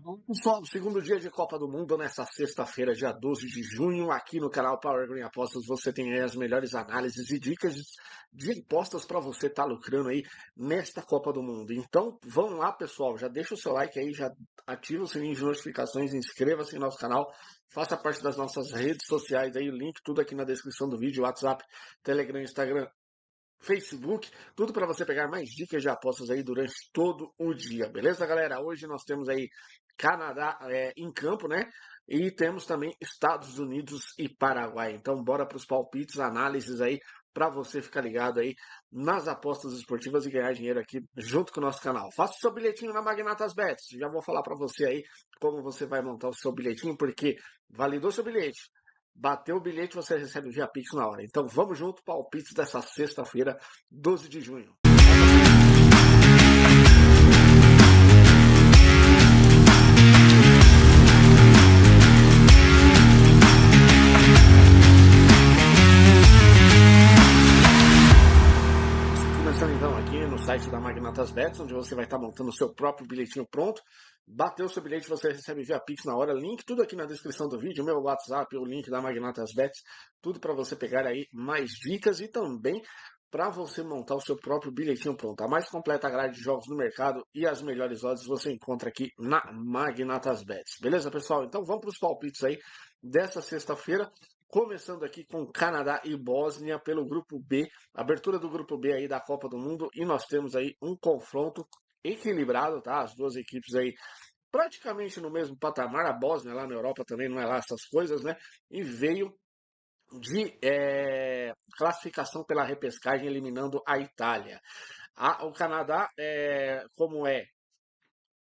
Bom, pessoal, segundo dia de Copa do Mundo, nessa sexta-feira, dia 12 de junho, aqui no canal Power Green Apostas, você tem aí as melhores análises e dicas de apostas para você estar lucrando aí nesta Copa do Mundo. Então, vamos lá, pessoal, já deixa o seu like aí, já ativa o sininho de notificações, inscreva-se no nosso canal, faça parte das nossas redes sociais aí, o link tudo aqui na descrição do vídeo, WhatsApp, Telegram, Instagram, Facebook, tudo para você pegar mais dicas de apostas aí durante todo o dia, beleza, galera? Hoje nós temos aí Canadá em campo, né? E temos também Estados Unidos e Paraguai. Então, bora para os palpites, análises aí, para você ficar ligado aí nas apostas esportivas e ganhar dinheiro aqui junto com o nosso canal. Faça o seu bilhetinho na Magnatas Bets. Já vou falar para você aí como você vai montar o seu bilhetinho, porque validou seu bilhete. Bateu o bilhete, você recebe via Pix na hora. Então vamos junto, palpites dessa sexta-feira, 12 de junho. Começando então aqui no site da Magnatas Bets, onde você vai estar montando o seu próprio bilhetinho pronto. Bateu o seu bilhete, você recebe via Pix na hora. Link tudo aqui na descrição do vídeo, meu WhatsApp, o link da Magnatas Bets, tudo para você pegar aí mais dicas e também para você montar o seu próprio bilhetinho pronto. A mais completa grade de jogos no mercado e as melhores odds você encontra aqui na Magnatas Bets. Beleza, pessoal? Então vamos para os palpites aí dessa sexta-feira. Começando aqui com Canadá e Bósnia pelo grupo B, abertura do grupo B aí da Copa do Mundo, e nós temos aí um confronto equilibrado, tá? As duas equipes aí praticamente no mesmo patamar. A Bósnia lá na Europa também não é lá essas coisas, né? E veio de classificação pela repescagem, eliminando a Itália. O Canadá, como é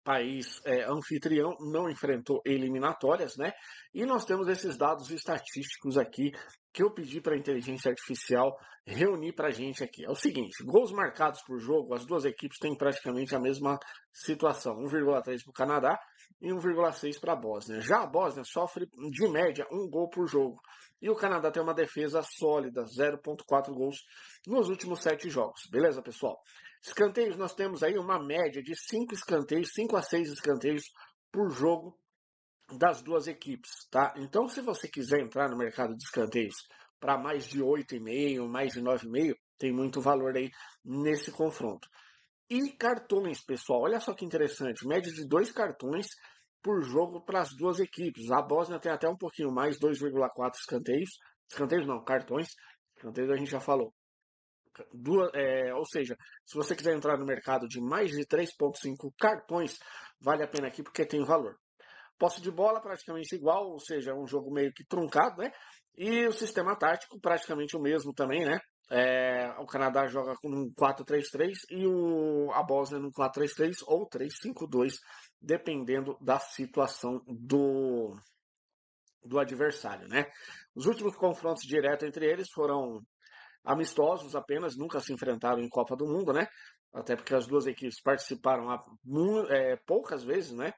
país anfitrião, não enfrentou eliminatórias, né? E nós temos esses dados estatísticos aqui que eu pedi para a inteligência artificial reunir para a gente aqui. É o seguinte, gols marcados por jogo, as duas equipes têm praticamente a mesma situação, 1,3 para o Canadá e 1,6 para a Bósnia. Já a Bósnia sofre, de média, um gol por jogo. E o Canadá tem uma defesa sólida, 0,4 gols nos últimos 7 jogos. Beleza, pessoal? Escanteios, nós temos aí uma média de 5 escanteios, 5 a 6 escanteios por jogo das duas equipes, tá? Então, se você quiser entrar no mercado de escanteios para mais de 8,5, mais de 9,5, tem muito valor aí nesse confronto. E cartões, pessoal, olha só que interessante, média de 2 cartões por jogo para as duas equipes. A Bósnia tem até um pouquinho mais, 2,4 escanteios. Escanteios não, cartões. Escanteios a gente já falou. Ou seja, se você quiser entrar no mercado de mais de 3,5 cartões, vale a pena aqui porque tem valor. Posse de bola praticamente igual, ou seja, um jogo meio que truncado, né? E o sistema tático praticamente o mesmo também, né? O Canadá joga com um 4-3-3 e a Bósnia no 4-3-3 ou 3-5-2, dependendo da situação do adversário, né? Os últimos confrontos diretos entre eles foram amistosos apenas, nunca se enfrentaram em Copa do Mundo, né? Até porque as duas equipes participaram poucas vezes, né?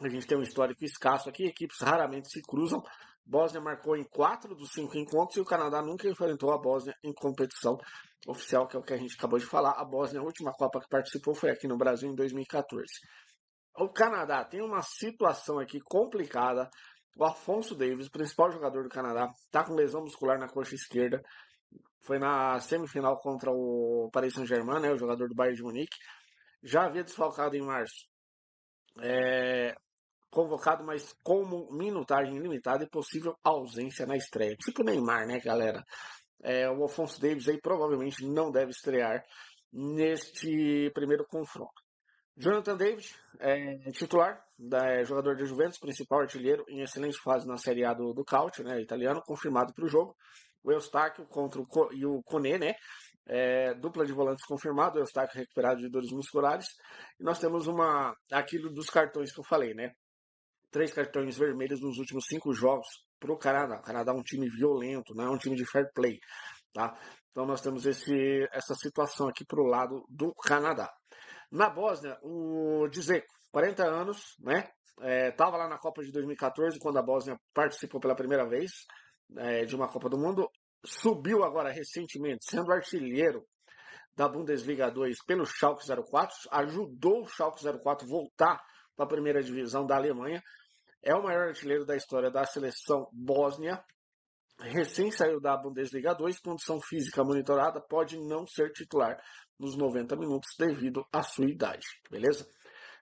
A gente tem um histórico escasso aqui, equipes raramente se cruzam. Bósnia marcou em 4 dos 5 encontros e o Canadá nunca enfrentou a Bósnia em competição oficial, que é o que a gente acabou de falar. A Bósnia, a última Copa que participou foi aqui no Brasil em 2014. O Canadá tem uma situação aqui complicada. O Alphonso Davies, principal jogador do Canadá, está com lesão muscular na coxa esquerda. Foi na semifinal contra o Paris Saint-Germain, né, o jogador do Bayern de Munique. Já havia desfalcado em março. Convocado, mas com minutagem limitada e possível ausência na estreia. Tipo Neymar, né, galera? O Alphonso Davies aí provavelmente não deve estrear neste primeiro confronto. Jonathan David, titular, jogador de Juventus, principal artilheiro, em excelente fase na Série A do Calcio, né, italiano, confirmado para o jogo. O Eustáquio contra o Koné, né? Dupla de volantes confirmado, o Eustáquio recuperado de dores musculares. E nós temos aquilo dos cartões que eu falei, né? 3 cartões vermelhos nos últimos 5 jogos para o Canadá. O Canadá é um time violento, não é um time de fair play, tá? Então nós temos essa situação aqui para o lado do Canadá. Na Bósnia, o Dzeko, 40 anos, né? Estava lá na Copa de 2014, quando a Bósnia participou pela primeira vez de uma Copa do Mundo. Subiu agora recentemente, sendo artilheiro da Bundesliga 2 pelo Schalke 04, ajudou o Schalke 04 voltar para a primeira divisão da Alemanha. É o maior artilheiro da história da seleção bósnia. Recém saiu da Bundesliga 2, condição física monitorada, pode não ser titular nos 90 minutos devido à sua idade, beleza?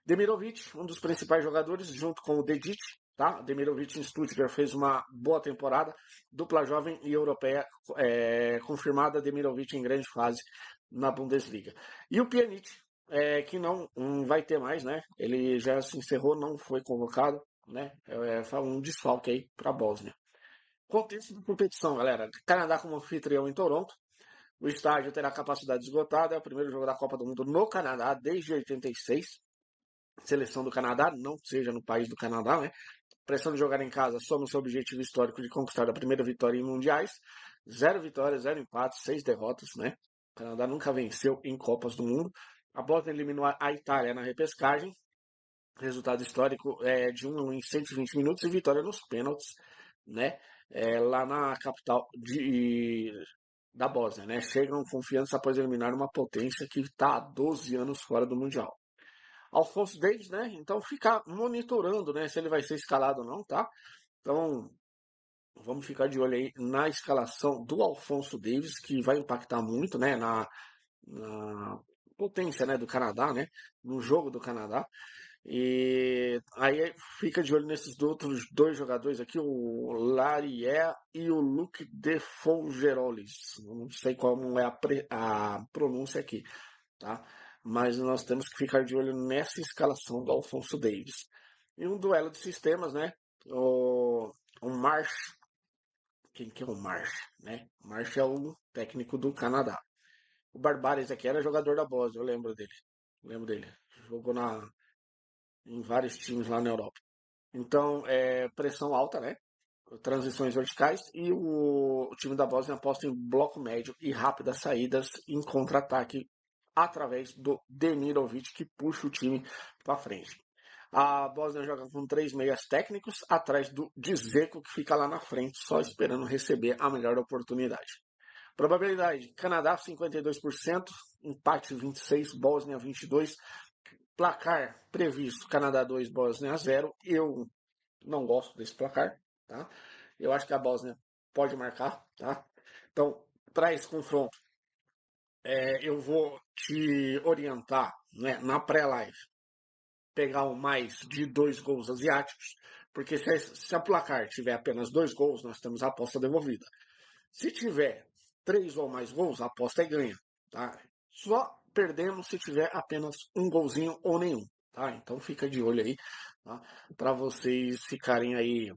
Demirovic, um dos principais jogadores, junto com o Dedic, tá? Demirovic em Stuttgart fez uma boa temporada, dupla jovem e europeia confirmada, Demirovic em grande fase na Bundesliga. E o Pjanic, que não vai ter mais, né? Ele já se encerrou, não foi convocado, né? Um desfalque aí para a Bósnia. Contexto da competição, galera. Canadá como anfitrião em Toronto. O estádio terá capacidade esgotada. É o primeiro jogo da Copa do Mundo no Canadá desde 86. Seleção do Canadá, não seja no país do Canadá, né? Pressão de jogar em casa soma o seu objetivo histórico de conquistar a primeira vitória em mundiais. 0 vitórias, 0 empates, 6 derrotas, né? O Canadá nunca venceu em Copas do Mundo. A Bósnia eliminou a Itália na repescagem. Resultado histórico de 1-1 em 120 minutos e vitória nos pênaltis, né? Lá na capital da Bósnia, né? Chegam confiança após eliminar uma potência que está há 12 anos fora do Mundial. Alphonso Davies, né? Então ficar monitorando, né? Se ele vai ser escalado ou não, tá? Então vamos ficar de olho aí na escalação do Alphonso Davies, que vai impactar muito, né? Na potência, né? Do Canadá, né? No jogo do Canadá. E aí fica de olho nesses outros dois jogadores aqui, o Larier e o Luc de Folgeroles. Não sei como é a pronúncia aqui, tá? Mas nós temos que ficar de olho nessa escalação do Alphonso Davies. E um duelo de sistemas, né? O Marsh. Quem que é o Marsh, né? O Marsh é o técnico do Canadá. O Barbares aqui era jogador da Bósnia, eu lembro dele. Jogou em vários times lá na Europa. Então, pressão alta, né? Transições verticais e o time da Bósnia aposta em bloco médio e rápidas saídas em contra-ataque através do Demirovic, que puxa o time para frente. A Bósnia joga com 3 meias técnicos atrás do Dzeko, que fica lá na frente, só esperando receber a melhor oportunidade. Probabilidade: Canadá 52%, empate 26%, Bósnia 22%. Placar previsto: Canadá 2, Bósnia 0. Eu não gosto desse placar, tá? Eu acho que a Bósnia pode marcar, tá? Então, para esse confronto, eu vou te orientar, né, na pré-live, pegar um mais de 2 gols asiáticos, porque se a placar tiver apenas 2 gols, nós temos a aposta devolvida. Se tiver 3 ou mais gols, a aposta é ganha, tá? Só perdemos se tiver apenas um golzinho ou nenhum, tá? Então fica de olho aí, tá? Para vocês ficarem aí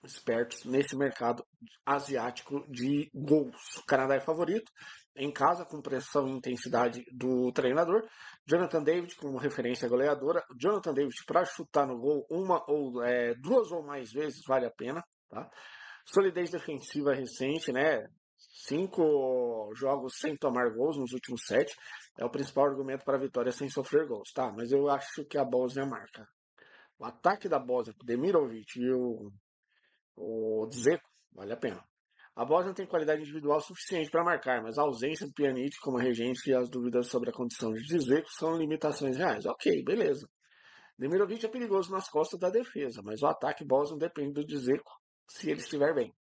espertos nesse mercado asiático de gols. O Canadá é favorito, em casa, com pressão e intensidade do treinador. Jonathan David como referência goleadora. Jonathan David para chutar no gol duas ou mais vezes vale a pena, tá? Solidez defensiva recente, né? 5 jogos sem tomar gols nos últimos 7 é o principal argumento para a vitória sem sofrer gols, tá? Mas eu acho que a Bósnia marca. O ataque da Bósnia, o Demirovic e o Dzeko, vale a pena. A Bósnia tem qualidade individual suficiente para marcar, mas a ausência do Pjanic como regente e as dúvidas sobre a condição de Dzeko são limitações reais. Ok, beleza. Demirovic é perigoso nas costas da defesa, mas o ataque bósnio depende do Dzeko se ele estiver bem.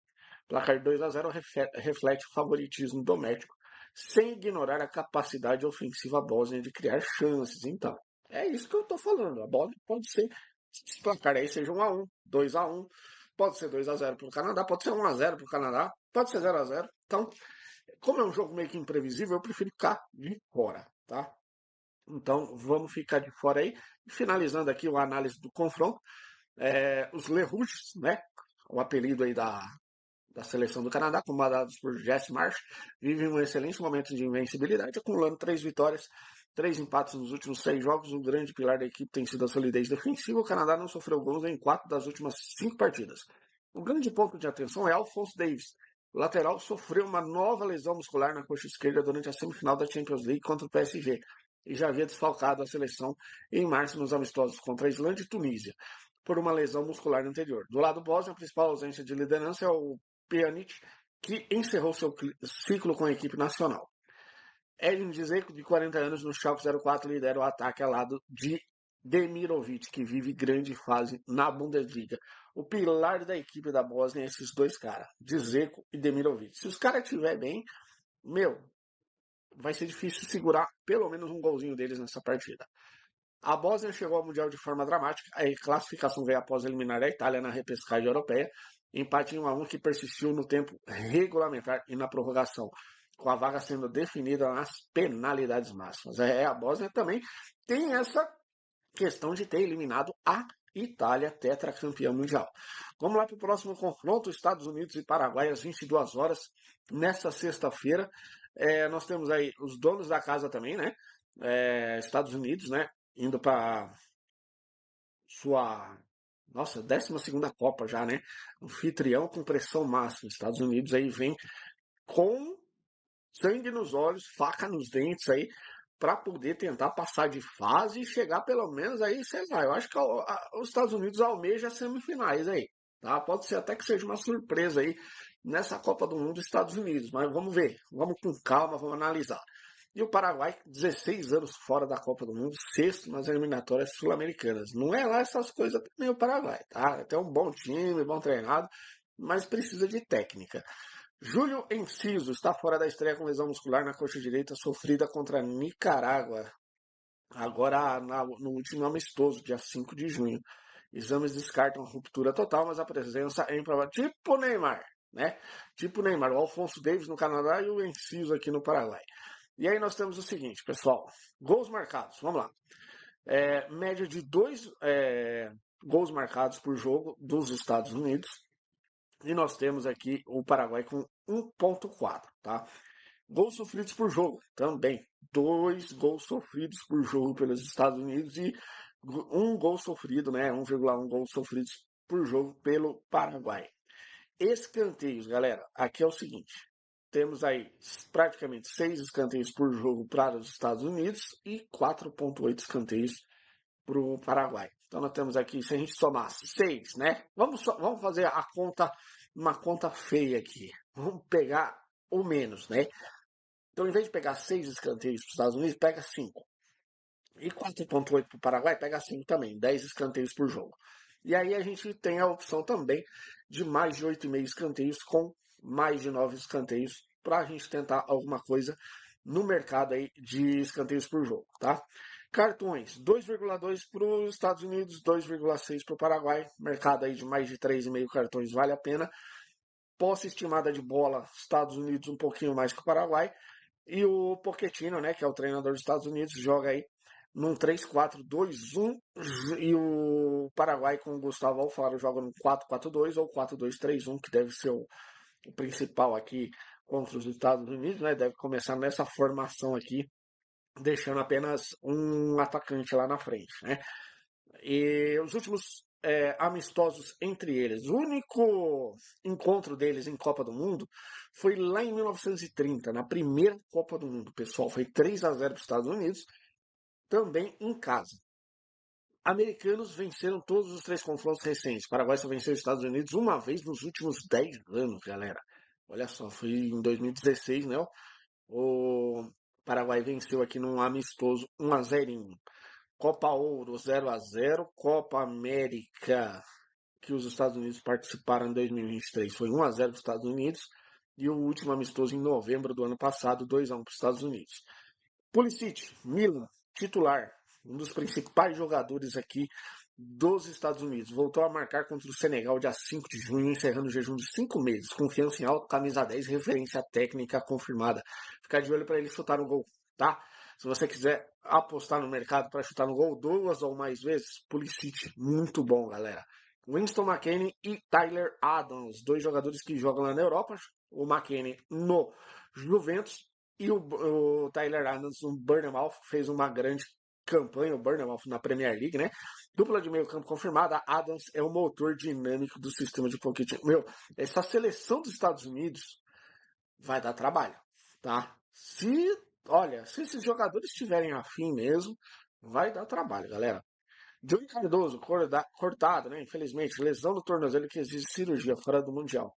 Placar 2-0 reflete o favoritismo doméstico, sem ignorar a capacidade ofensiva bósnia de criar chances. Então, é isso que eu estou falando. A Bósnia pode ser, se placar aí seja 1-1, 2-1, pode ser 2-0 para o Canadá, pode ser 1-0 para o Canadá, pode ser 0-0. Então, como é um jogo meio que imprevisível, eu prefiro ficar de fora, tá? Então, vamos ficar de fora aí. Finalizando aqui a análise do confronto, os Le Rouges, né? O apelido aí da seleção do Canadá, comandados por Jesse Marsh, vivem um excelente momento de invencibilidade, acumulando 3 vitórias, 3 empates nos últimos 6 jogos. Um grande pilar da equipe tem sido a solidez defensiva. O Canadá não sofreu gols em 4 das últimas 5 partidas. Um grande ponto de atenção é Alphonso Davies. O lateral sofreu uma nova lesão muscular na coxa esquerda durante a semifinal da Champions League contra o PSG e já havia desfalcado a seleção em março nos amistosos contra a Islândia e Tunísia por uma lesão muscular anterior. Do lado bósnio, a principal ausência de liderança é o Pjanic, que encerrou seu ciclo com a equipe nacional. Edin Dzeko, de 40 anos, no Schalke 04, lidera o ataque ao lado de Demirovic, que vive grande fase na Bundesliga. O pilar da equipe da Bósnia é esses dois caras, Dzeko e Demirovic. Se os caras estiverem bem, meu, vai ser difícil segurar pelo menos um golzinho deles nessa partida. A Bósnia chegou ao Mundial de forma dramática. A classificação veio após eliminar a Itália na repescagem europeia. Empate em 1-1 que persistiu no tempo regulamentar e na prorrogação, com a vaga sendo definida nas penalidades máximas. A Bósnia também tem essa questão de ter eliminado a Itália, tetracampeã mundial. Vamos lá para o próximo confronto, Estados Unidos e Paraguai, às 22 horas, nesta sexta-feira. Nós temos aí os donos da casa também, né? Estados Unidos, né? Indo para sua, nossa, 12ª Copa já, né? Anfitrião com pressão máxima. Estados Unidos aí vem com sangue nos olhos, faca nos dentes aí, para poder tentar passar de fase e chegar pelo menos aí, sei lá, eu acho que os Estados Unidos almeja as semifinais aí, tá? Pode ser até que seja uma surpresa aí nessa Copa do Mundo dos Estados Unidos, mas vamos ver, vamos com calma, vamos analisar. E o Paraguai, 16 anos fora da Copa do Mundo, sexto nas eliminatórias sul-americanas. Não é lá essas coisas também o Paraguai, tá? Tem um bom time, bom treinado, mas precisa de técnica. Júlio Enciso está fora da estreia com lesão muscular na coxa direita sofrida contra Nicarágua, agora no último amistoso, dia 5 de junho. Exames descartam ruptura total, mas a presença é improvável. Tipo Neymar, né? Tipo Neymar, o Alphonso Davies no Canadá e o Enciso aqui no Paraguai. E aí nós temos o seguinte, pessoal. Gols marcados, vamos lá. Média de 2 gols marcados por jogo dos Estados Unidos. E nós temos aqui o Paraguai com 1,4, tá? Gols sofridos por jogo, também. 2 gols sofridos por jogo pelos Estados Unidos e 1 gol sofrido, né? 1,1 gols sofridos por jogo pelo Paraguai. Escanteios, galera, aqui é o seguinte. Temos aí praticamente 6 escanteios por jogo para os Estados Unidos e 4,8 escanteios para o Paraguai. Então nós temos aqui, se a gente somar 6, né? Vamos fazer a conta, uma conta feia aqui. Vamos pegar o menos, né? Então, em vez de pegar 6 escanteios para os Estados Unidos, pega 5. E 4,8 para o Paraguai, pega 5 também, 10 escanteios por jogo. E aí a gente tem a opção também de mais de 8,5 escanteios com mais de 9 escanteios para a gente tentar alguma coisa no mercado aí de escanteios por jogo, tá? Cartões, 2,2 para os Estados Unidos, 2,6 para o Paraguai. Mercado aí de mais de 3,5 cartões vale a pena. Posse estimada de bola, Estados Unidos um pouquinho mais que o Paraguai. E o Pochettino, né, que é o treinador dos Estados Unidos, joga aí num 3-4-2-1 e o Paraguai com o Gustavo Alfaro joga no 4-4-2 ou 4-2-3-1, que deve ser o principal aqui contra os Estados Unidos, né? Deve começar nessa formação aqui, deixando apenas um atacante lá na frente, né? E os últimos amistosos entre eles. O único encontro deles em Copa do Mundo foi lá em 1930, na primeira Copa do Mundo, pessoal. Foi 3-0 para os Estados Unidos, também em casa. Americanos venceram todos os 3 confrontos recentes. O Paraguai só venceu os Estados Unidos uma vez nos últimos 10 anos, galera. Olha só, foi em 2016, né? O Paraguai venceu aqui num amistoso 1-0. Copa Ouro 0-0, Copa América, que os Estados Unidos participaram em 2023, foi 1-0 para os Estados Unidos, e o último amistoso em novembro do ano passado, 2-1 para os Estados Unidos. Pulisic, Milan, titular, um dos principais jogadores aqui dos Estados Unidos, voltou a marcar contra o Senegal dia 5 de junho, encerrando o jejum de 5 meses, confiança em alto, camisa 10, referência técnica confirmada. Ficar de olho para ele chutar no gol, tá? Se você quiser apostar no mercado para chutar no gol 2 ou mais vezes, Pulisic, muito bom, galera. Winston McKennie e Tyler Adams, 2 jogadores que jogam lá na Europa. O McKennie no Juventus e o Tyler Adams no Bournemouth, fez uma grande campanha, o Bournemouth na Premier League, né? Dupla de meio campo confirmada, Adams é o motor dinâmico do sistema de Pochettino. Meu, essa seleção dos Estados Unidos vai dar trabalho, tá? Se esses jogadores estiverem afim mesmo, vai dar trabalho, galera. Joey Cardoso, cortado, né? Infelizmente, lesão no tornozelo que exige cirurgia fora do Mundial.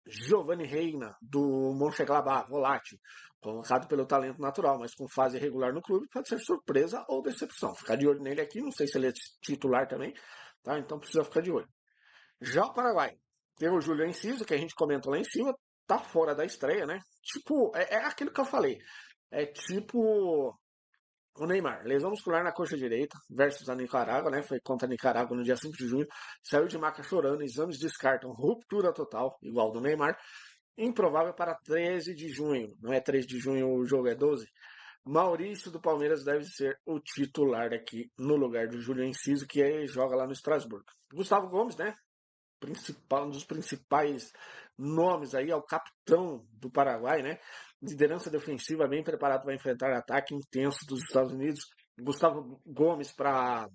Giovanni Reina, do Mönchengladbach, volátil, colocado pelo talento natural, mas com fase irregular no clube, pode ser surpresa ou decepção. Ficar de olho nele aqui, não sei se ele é titular também, tá? Então precisa ficar de olho. Já o Paraguai, tem o Júlio Enciso, que a gente comentou lá em cima, tá fora da estreia, né? Tipo, é aquilo que eu falei. É tipo o Neymar, lesão muscular na coxa direita versus a Nicarágua, né? Foi contra a Nicarágua no dia 5 de junho. Saiu de maca chorando, exames descartam ruptura total, igual do Neymar. Improvável para 13 de junho. Não é 3 de junho, o jogo é 12. Maurício do Palmeiras deve ser o titular aqui no lugar do Júlio Enciso, que joga lá no Estrasburgo. Gustavo Gomes, né? Um dos principais nomes aí, é o capitão do Paraguai, né? Liderança defensiva bem preparado para enfrentar ataque intenso dos Estados Unidos. Gustavo Gomes para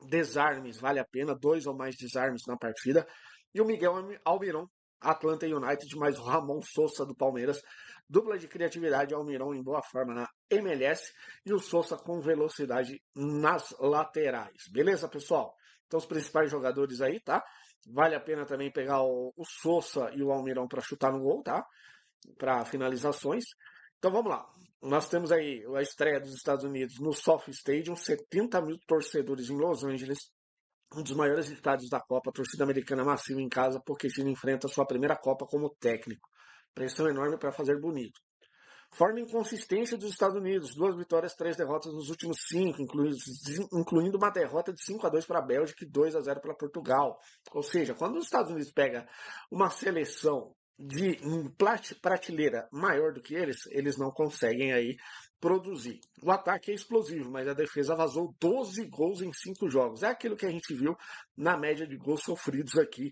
desarmes, vale a pena, 2 ou mais desarmes na partida. E o Miguel Almirón, Atlanta United, mais o Ramon Sousa do Palmeiras. Dupla de criatividade, Almirón em boa forma na MLS e o Sousa com velocidade nas laterais. Beleza, pessoal? Então, os principais jogadores aí, tá? Vale a pena também pegar o Sousa e o Almirón para chutar no gol, tá? Para finalizações. Então vamos lá. Nós temos aí a estreia dos Estados Unidos no SoFi Stadium, 70 mil torcedores em Los Angeles, um dos maiores estádios da Copa, a torcida americana massiva em casa, porque Chile enfrenta sua primeira Copa como técnico. Pressão enorme para fazer bonito. Forma inconsistência dos Estados Unidos, 2 vitórias, 3 derrotas nos últimos 5, incluindo uma derrota de 5-2 para a Bélgica e 2-0 para Portugal. Ou seja, quando os Estados Unidos pega uma seleção de prateleira maior do que eles não conseguem aí produzir. O ataque é explosivo, mas a defesa vazou 12 gols em 5 jogos. É aquilo que a gente viu na média de gols sofridos aqui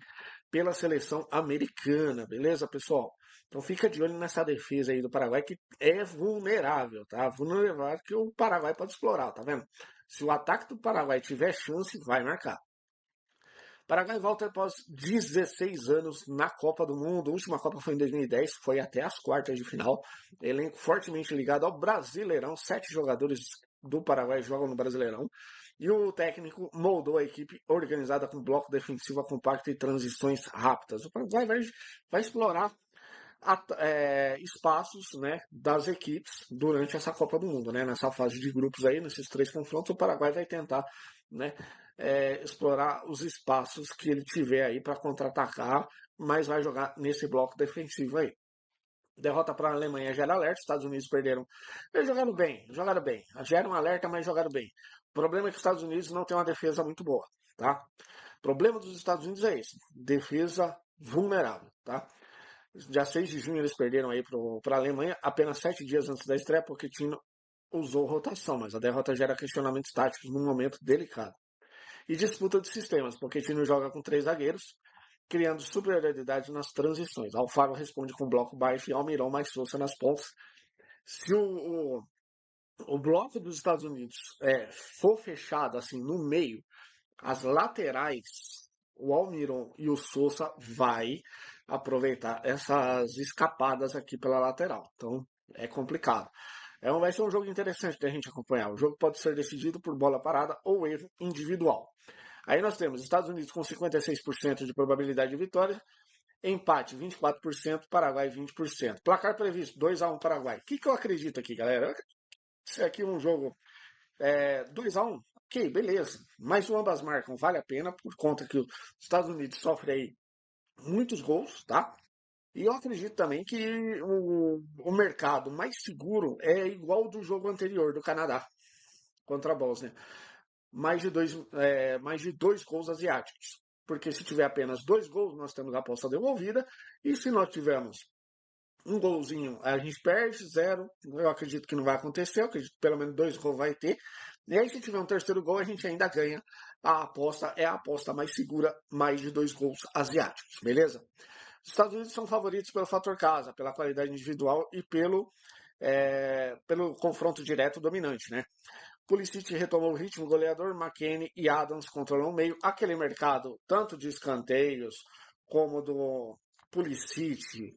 pela seleção americana, beleza, pessoal? Então fica de olho nessa defesa aí do Paraguai, que é vulnerável, tá? Vulnerável que o Paraguai pode explorar, tá vendo? Se o ataque do Paraguai tiver chance, vai marcar. Paraguai volta após 16 anos na Copa do Mundo. A última Copa foi em 2010, foi até as quartas de final. Elenco fortemente ligado ao Brasileirão. 7 jogadores do Paraguai jogam no Brasileirão. E o técnico moldou a equipe organizada com bloco defensivo compacto e transições rápidas. O Paraguai vai explorar espaços, né, das equipes durante essa Copa do Mundo, né, nessa fase de grupos aí, nesses 3 confrontos, o Paraguai vai tentar, né, explorar os espaços que ele tiver aí para contra-atacar, mas vai jogar nesse bloco defensivo aí. Derrota para a Alemanha gera alerta, Estados Unidos perderam. Eles jogaram bem, jogaram bem. Gera um alerta, mas jogaram bem. O problema é que os Estados Unidos não tem uma defesa muito boa, tá? O problema dos Estados Unidos é esse, defesa vulnerável, tá? Dia 6 de junho eles perderam aí para a Alemanha, apenas 7 dias antes da estreia, porque Tino usou rotação, mas a derrota gera questionamentos táticos num momento delicado. E disputa de sistemas, porque Tino joga com 3 zagueiros, criando superioridade nas transições. Alfaro responde com bloco baixo e Almirão mais Sousa nas pontas. Se o bloco dos Estados Unidos for fechado assim no meio, as laterais, o Almiron e o Sousa vai aproveitar essas escapadas aqui pela lateral. Então, é complicado. Vai ser um jogo interessante da gente acompanhar. O jogo pode ser decidido por bola parada ou erro individual. Aí nós temos Estados Unidos com 56% de probabilidade de vitória, empate 24%, Paraguai 20%. Placar previsto 2-1 Paraguai. O que eu acredito aqui, galera? Isso aqui é um jogo 2-1, ok, beleza. Mas o ambas marcam, vale a pena, por conta que os Estados Unidos sofre aí muitos gols, tá? E eu acredito também que o mercado mais seguro é igual do jogo anterior, do Canadá, contra a Bósnia. Mais de dois gols asiáticos. Porque se tiver apenas 2 gols, nós temos a aposta devolvida. E se nós tivermos um golzinho, a gente perde, 0. Eu acredito que não vai acontecer, eu acredito que pelo menos 2 gols vai ter. E aí, se tiver um terceiro gol, a gente ainda ganha. A aposta é a aposta mais segura, mais de 2 gols asiáticos, beleza? Os Estados Unidos são favoritos pelo fator casa, pela qualidade individual e pelo confronto direto dominante, né? Pulisic retomou o ritmo goleador, McKennie e Adams controlam o meio. Aquele mercado, tanto de escanteios como do Pulisic,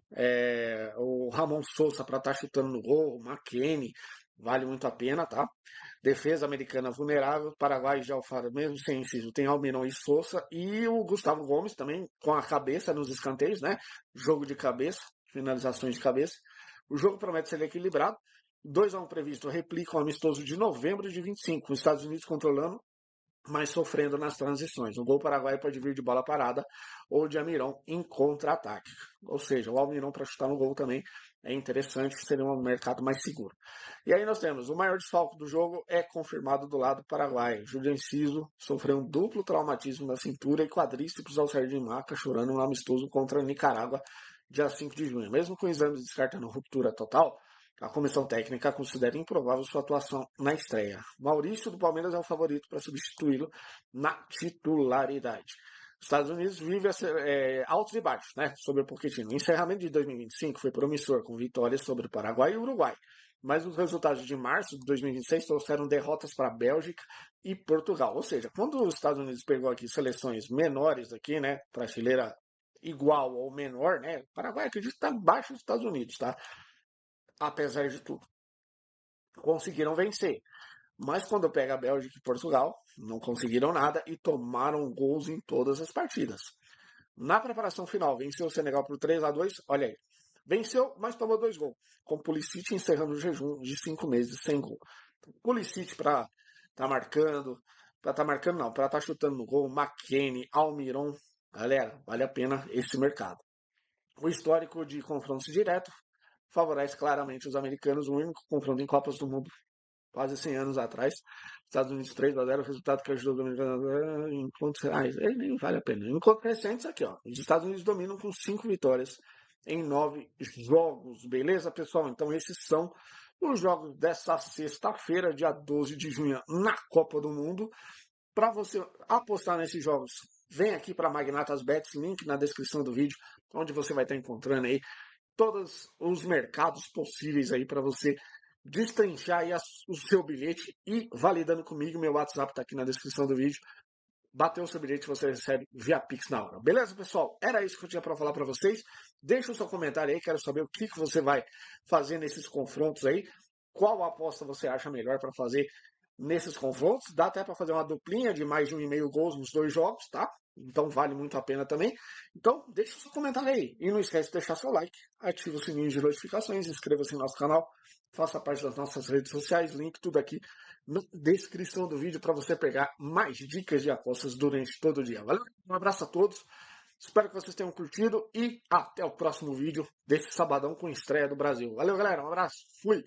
o Ramon Sousa para estar chutando no gol, o McKennie, vale muito a pena, tá? Defesa americana vulnerável, Paraguai já o fala, mesmo sem inciso, tem Almiron e Souza, e o Gustavo Gomes também com a cabeça nos escanteios, né? Jogo de cabeça, finalizações de cabeça. O jogo promete ser equilibrado. 2-1 previsto, replica o amistoso de novembro de 25, os Estados Unidos controlando, mas sofrendo nas transições. O gol paraguaio pode vir de bola parada ou de Almiron em contra-ataque. Ou seja, o Almiron para chutar no gol também é interessante, seria um mercado mais seguro. E aí nós temos o maior desfalque do jogo é confirmado do lado paraguaio. Júlio Enciso sofreu um duplo traumatismo na cintura e quadríceps ao sair de maca, chorando no amistoso contra a Nicarágua, dia 5 de junho. Mesmo com exames descartando ruptura total, a comissão técnica considera improvável sua atuação na estreia. Maurício do Palmeiras é o favorito para substituí-lo na titularidade. Os Estados Unidos vive altos e baixos, né, sobre o Pochettino. O encerramento de 2025 foi promissor, com vitórias sobre o Paraguai e o Uruguai. Mas os resultados de março de 2026 trouxeram derrotas para a Bélgica e Portugal. Ou seja, quando os Estados Unidos pegou aqui seleções menores aqui, né, prateleira igual ou menor, né, o Paraguai acredito que está abaixo dos Estados Unidos, tá? Apesar de tudo, conseguiram vencer. Mas quando pega a Bélgica e Portugal, não conseguiram nada e tomaram gols em todas as partidas. Na preparação final, venceu o Senegal por 3-2. Olha aí. Venceu, mas tomou 2 gols. Com Pulisic encerrando o jejum de 5 meses sem gol. Pulisic para estar chutando no gol. McKennie, Almiron. Galera, vale a pena esse mercado. O histórico de confrontos diretos favorece claramente os americanos, o único confronto em Copas do Mundo quase 100 anos atrás. Estados Unidos 3-0, resultado que ajudou os americanos em encontros. Nem vale a pena. Encontros recentes aqui, ó. Os Estados Unidos dominam com 5 vitórias em 9 jogos. Beleza, pessoal? Então esses são os jogos dessa sexta-feira, dia 12 de junho, na Copa do Mundo. Para você apostar nesses jogos, vem aqui para Magnatas Bets, link na descrição do vídeo, onde você vai estar encontrando aí todos os mercados possíveis aí para você destrinchar aí o seu bilhete e validando comigo. Meu WhatsApp está aqui na descrição do vídeo. Bateu o seu bilhete, você recebe via Pix na hora. Beleza, pessoal? Era isso que eu tinha para falar para vocês. Deixa o seu comentário aí, quero saber o que você vai fazer nesses confrontos aí. Qual aposta você acha melhor para fazer nesses confrontos? Dá até para fazer uma duplinha de mais de 1,5 gols nos 2 jogos, tá? Então vale muito a pena também. Então deixa o seu comentário aí. E não esquece de deixar seu like, ativa o sininho de notificações, inscreva-se no nosso canal, faça parte das nossas redes sociais, link tudo aqui na descrição do vídeo para você pegar mais dicas de apostas durante todo o dia. Valeu? Um abraço a todos. Espero que vocês tenham curtido e até o próximo vídeo desse sabadão com estreia do Brasil. Valeu, galera. Um abraço. Fui.